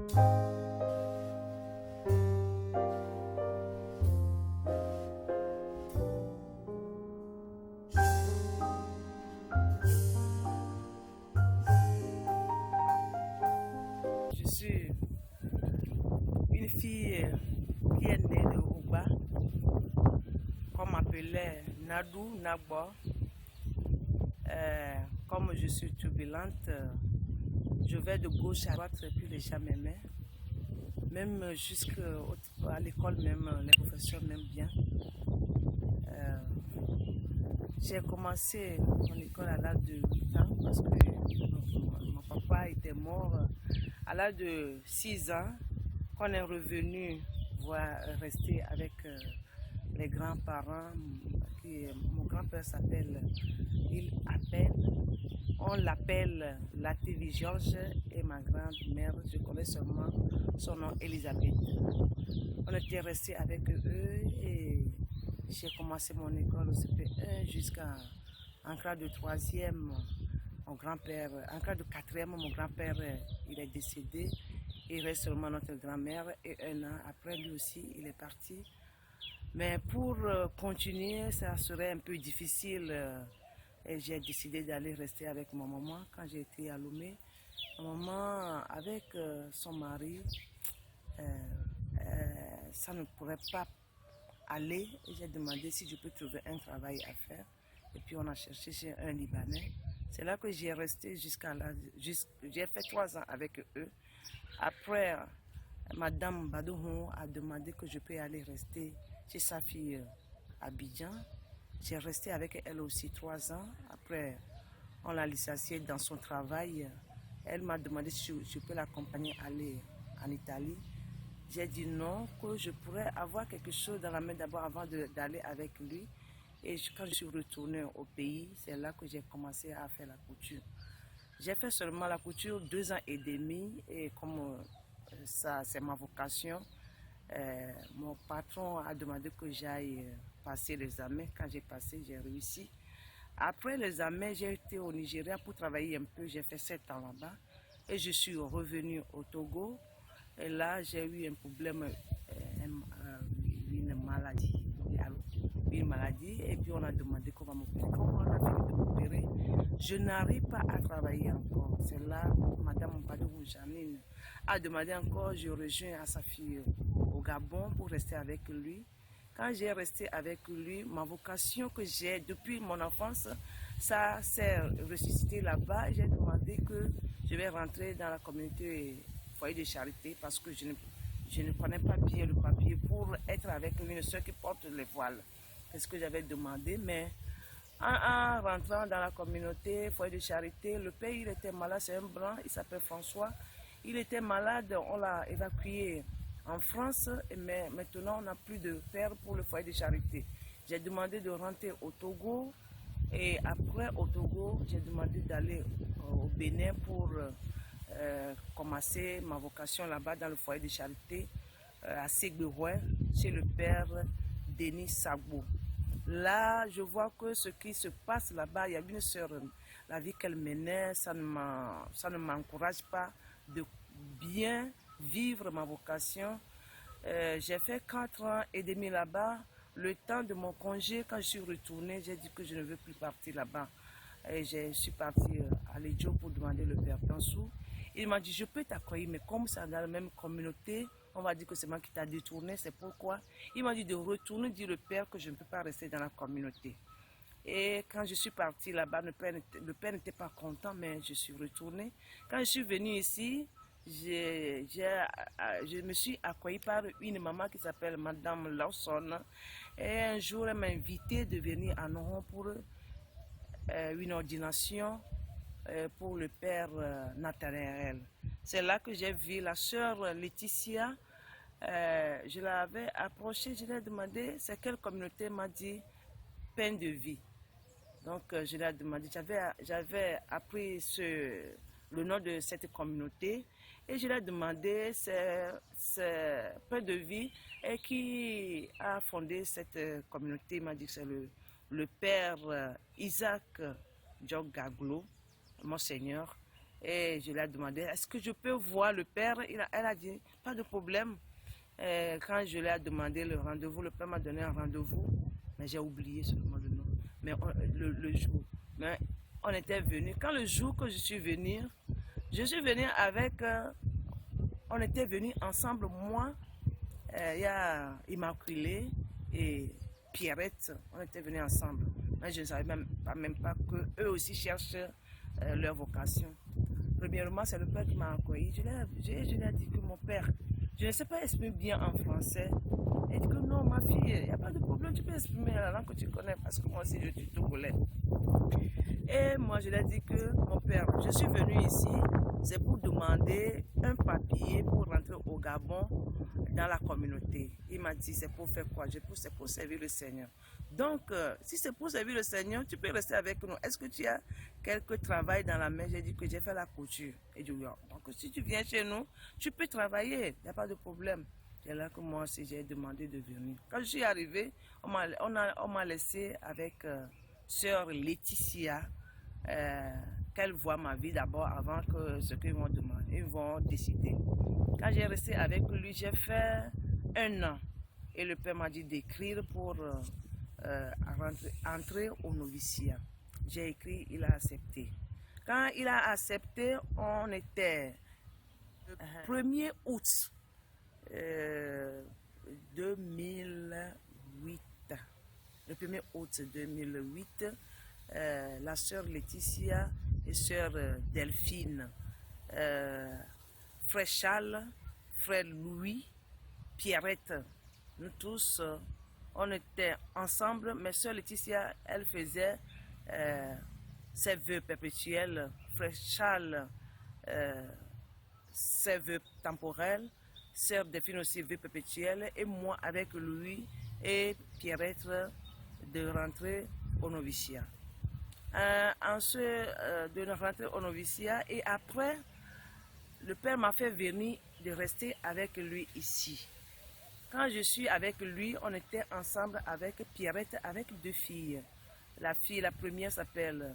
Je suis une fille qui est née de Ouba, qu'on m'appelait Nadou Nagbo. Comme je suis turbulente, je vais de gauche à droite et puis les gens m'aimaient. Même jusqu'à l'école, même les professeurs m'aiment bien. J'ai commencé mon école à l'âge de 8 ans parce que mon papa était mort à l'âge de 6 ans. Quand on est revenu rester avec les grands-parents, mon grand-père s'appelle, on l'appelle la TV Georges, et ma grand-mère, je connais seulement son nom, Elisabeth. On était resté avec eux et j'ai commencé mon école au CP1 jusqu'à en classe de 3e. Mon grand-père, en classe de 4e, mon grand-père il est décédé. Il reste seulement notre grand-mère et un an après lui aussi il est parti. Mais pour continuer, ça serait un peu difficile et j'ai décidé d'aller rester avec ma maman quand j'ai été à Lomé. Ma maman, avec son mari, ça ne pourrait pas aller. J'ai demandé si je peux trouver un travail à faire. Et puis on a cherché chez un Libanais. C'est là que j'ai resté jusqu'à là. J'ai fait 3 ans avec eux. Après, Madame Badouhou a demandé que je peux aller rester chez sa fille à Abidjan. J'ai resté avec elle aussi 3 ans. Après, on l'a licenciée dans son travail. Elle m'a demandé si je peux l'accompagner aller en Italie. J'ai dit non, que je pourrais avoir quelque chose dans la main d'abord avant d'aller avec lui. Et quand je suis retournée au pays, c'est là que j'ai commencé à faire la couture. J'ai fait seulement la couture 2 ans et demi et comme ça c'est ma vocation, mon patron a demandé que j'aille passer l'examen. Quand j'ai passé, j'ai réussi. Après l'examen, j'ai été au Nigeria pour travailler un peu. J'ai fait 7 ans là-bas et je suis revenue au Togo. Et là, j'ai eu un problème, une maladie. Une maladie, et puis on a demandé qu'on va m'opérer. Comment on a fini de m'opérer, je n'arrive pas à travailler encore. C'est là que Madame Badou Janine a demandé encore, je rejoins à sa fille au Gabon pour rester avec lui. Quand j'ai resté avec lui, ma vocation que j'ai depuis mon enfance, ça s'est ressuscité là-bas. J'ai demandé que je vais rentrer dans la communauté foyer de charité parce que je ne connais pas bien le papier pour être avec une soeur qui porte les voiles. C'est ce que j'avais demandé, mais en rentrant dans la communauté foyer de charité, le père il était malade, c'est un blanc, il s'appelle François. Il était malade, on l'a évacué en France, mais maintenant on n'a plus de père pour le foyer de charité. J'ai demandé de rentrer au Togo et après au Togo, j'ai demandé d'aller au Bénin pour commencer ma vocation là-bas dans le foyer de charité à Ségberouin, chez le père Denis Sagbo. Là, je vois que ce qui se passe là-bas, il y a une sœur, la vie qu'elle menait, ça ne m'encourage pas de bien vivre ma vocation. J'ai fait 4 ans et demi là-bas. Le temps de mon congé, quand je suis retournée, j'ai dit que je ne veux plus partir là-bas. Et je suis partie à l'Edjo pour demander le père Tansou. Il m'a dit, je peux t'accueillir, mais comme c'est dans la même communauté, on va dire que c'est moi qui t'a détourné, c'est pourquoi. Il m'a dit de retourner, dit le père que je ne peux pas rester dans la communauté. Et quand je suis partie là-bas, le père n'était pas content, mais je suis retournée. Quand je suis venue ici, je me suis accueillie par une maman qui s'appelle Madame Lawson. Et un jour, elle m'a invité de venir à Nohon pour une ordination pour le père Nathanaël. C'est là que j'ai vu la sœur Laetitia. Je l'avais approchée, je lui ai demandé c'est quelle communauté. Elle m'a dit pain de vie. Donc je lui ai demandé, j'avais appris le nom de cette communauté et je lui ai demandé c'est pain de vie et qui a fondé cette communauté. Il m'a dit que c'est le père Isaac Djogaglo, Monseigneur. Et je lui ai demandé, est-ce que je peux voir le père? Elle a dit, pas de problème. Quand je lui ai demandé le rendez-vous, le père m'a donné un rendez-vous, mais j'ai oublié seulement le nom. Mais le jour. Mais on était venu. Quand le jour que je suis venue avec, on était venus ensemble, moi, il y a Immaculée et Pierrette, on était venus ensemble. Mais je ne savais même pas qu'eux aussi cherchent leur vocation. Premièrement, c'est le père qui m'a accueilli. Je lui ai dit que mon père, je ne sais pas exprimer bien en français. Il dit que non, ma fille, il n'y a pas de problème, tu peux exprimer la langue que tu connais parce que moi aussi je suis togolais. Et moi, je lui ai dit que mon père, je suis venu ici, c'est pour demander un papier pour rentrer au Gabon dans la communauté. Il m'a dit, c'est pour faire quoi? C'est pour servir le Seigneur. Donc, si c'est pour servir le Seigneur, tu peux rester avec nous. Est-ce que tu as quelque travail dans la main? J'ai dit que j'ai fait la couture. Et je dis, donc si tu viens chez nous, tu peux travailler, il n'y a pas de problème. C'est là que moi aussi, j'ai demandé de venir. Quand je suis arrivée, on m'a laissé avec sœur Laetitia, qu'elle voit ma vie d'abord avant que ce qu'ils vont demander, ils vont décider. Quand j'ai resté avec lui, j'ai fait 1 an. Et le père m'a dit d'écrire pour entrer au noviciat. J'ai écrit, il a accepté. Quand il a accepté, on était le 1er août 2008. Le 1er août 2008, la sœur Laetitia et sœur Delphine, frère Charles, frère Louis, Pierrette, nous tous, on était ensemble, mais sœur Laetitia, elle faisait ses vœux perpétuels, frère Charles, ses vœux temporels, sœur Delphine aussi vœux perpétuels, et moi avec Louis et Pierrette de rentrer au noviciat. De rentrer au noviciat, et après, le père m'a fait venir de rester avec lui ici. Quand je suis avec lui, on était ensemble avec Pierrette, avec 2 filles. La première s'appelle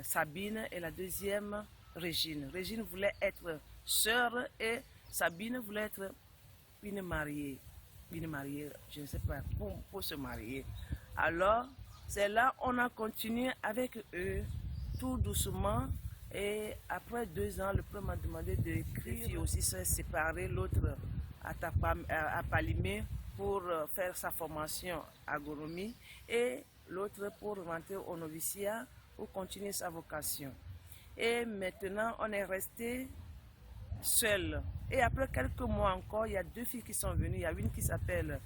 Sabine et la deuxième Régine. Régine voulait être sœur et Sabine voulait être une mariée. Une mariée, je ne sais pas, pour se marier. Alors, c'est là on a continué avec eux, tout doucement. Et après 2 ans, le père m'a demandé d'écrire. Il aussi s'est séparé, l'autre à Palimé pour faire sa formation agronomie et l'autre pour rentrer au noviciat pour continuer sa vocation. Et maintenant, on est resté seul. Et après quelques mois encore, il y a 2 filles qui sont venues. Il y a une qui s'appelle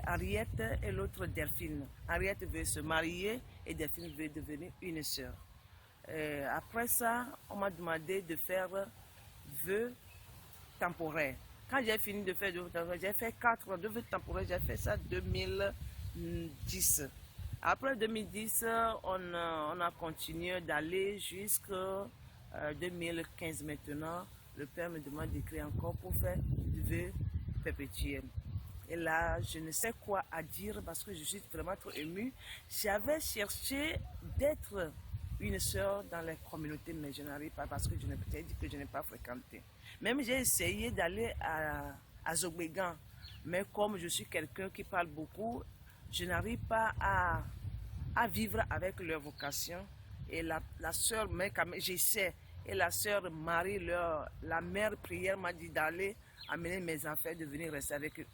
Henriette et l'autre Delphine. Henriette veut se marier et Delphine veut devenir une sœur. Après ça, on m'a demandé de faire vœux temporaires. Quand j'ai fini de faire vœux temporaires, j'ai fait 4 vœux temporaires, j'ai fait ça en 2010. Après 2010, on a continué d'aller jusqu'en 2015 maintenant. Le père me demande d'écrire encore pour faire du vœu perpétuel. Et là, je ne sais quoi à dire parce que je suis vraiment trop émue. J'avais cherché d'être une sœur dans les communautés, mais je n'arrive pas parce que je dit que je n'ai pas fréquenté. Même j'ai essayé d'aller à Zogbegan, mais comme je suis quelqu'un qui parle beaucoup, je n'arrive pas à vivre avec leur vocation. Et la sœur, mais quand même, j'essaie. Et la sœur Marie, la mère prière m'a dit d'aller amener mes enfants, de venir rester avec eux.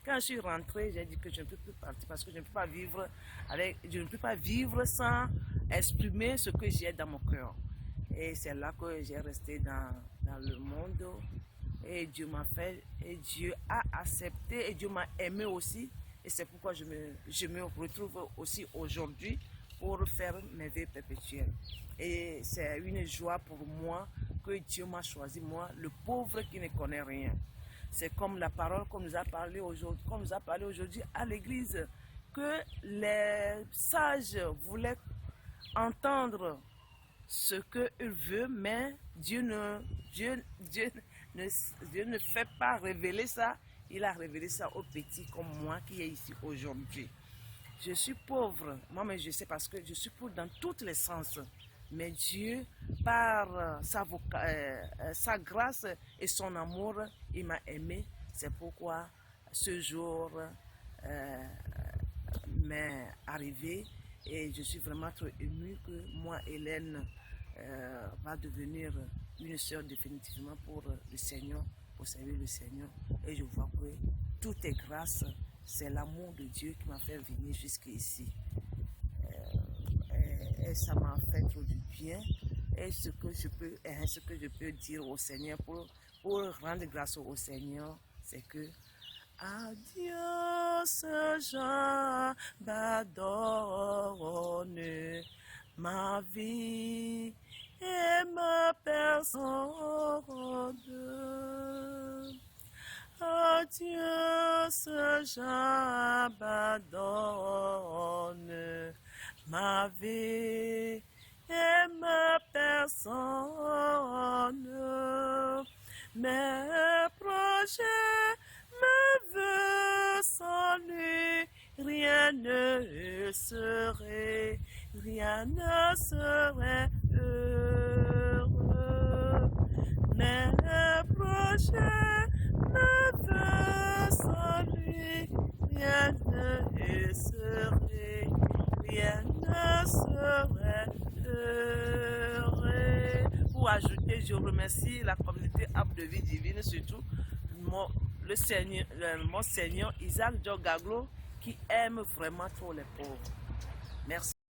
Quand je suis rentrée, j'ai dit que je ne peux plus partir parce que je ne peux pas vivre sans exprimer ce que j'ai dans mon cœur. Et c'est là que j'ai resté dans le monde. Et Dieu m'a fait, et Dieu a accepté, et Dieu m'a aimé aussi. Et c'est pourquoi je me retrouve aussi aujourd'hui pour faire mes vœux perpétuels. Et c'est une joie pour moi que Dieu m'a choisi, moi, le pauvre qui ne connaît rien. C'est comme la parole qu'on nous a parlé aujourd'hui à l'église, que les sages voulaient entendre ce qu'il veut, mais Dieu ne fait pas révéler ça. Il a révélé ça aux petits comme moi qui est ici aujourd'hui. Je suis pauvre, moi mais je sais parce que je suis pauvre dans tous les sens. Mais Dieu, par sa grâce et son amour, il m'a aimé. C'est pourquoi ce jour m'est arrivé et je suis vraiment trop émue que moi, Hélène, va devenir une sœur définitivement pour le Seigneur, pour servir le Seigneur. Et je vois que tout est grâce, c'est l'amour de Dieu qui m'a fait venir jusqu'ici. Et ça m'a fait trop du bien. Et ce que je peux dire au Seigneur pour rendre grâce au Seigneur, c'est que adieu, j'abandonne ma vie et ma personne. Adieu, j'abandonne ma vie et ma personne. Mes projets, mes vœux sans lui, rien ne serait heureux. Mes projets, mes vœux sans lui, rien ne serait heureux. Pour ajouter, je remercie la communauté Arbre de Vie Divine, surtout mon Seigneur Isaac Diogaglo qui aime vraiment trop les pauvres. Merci.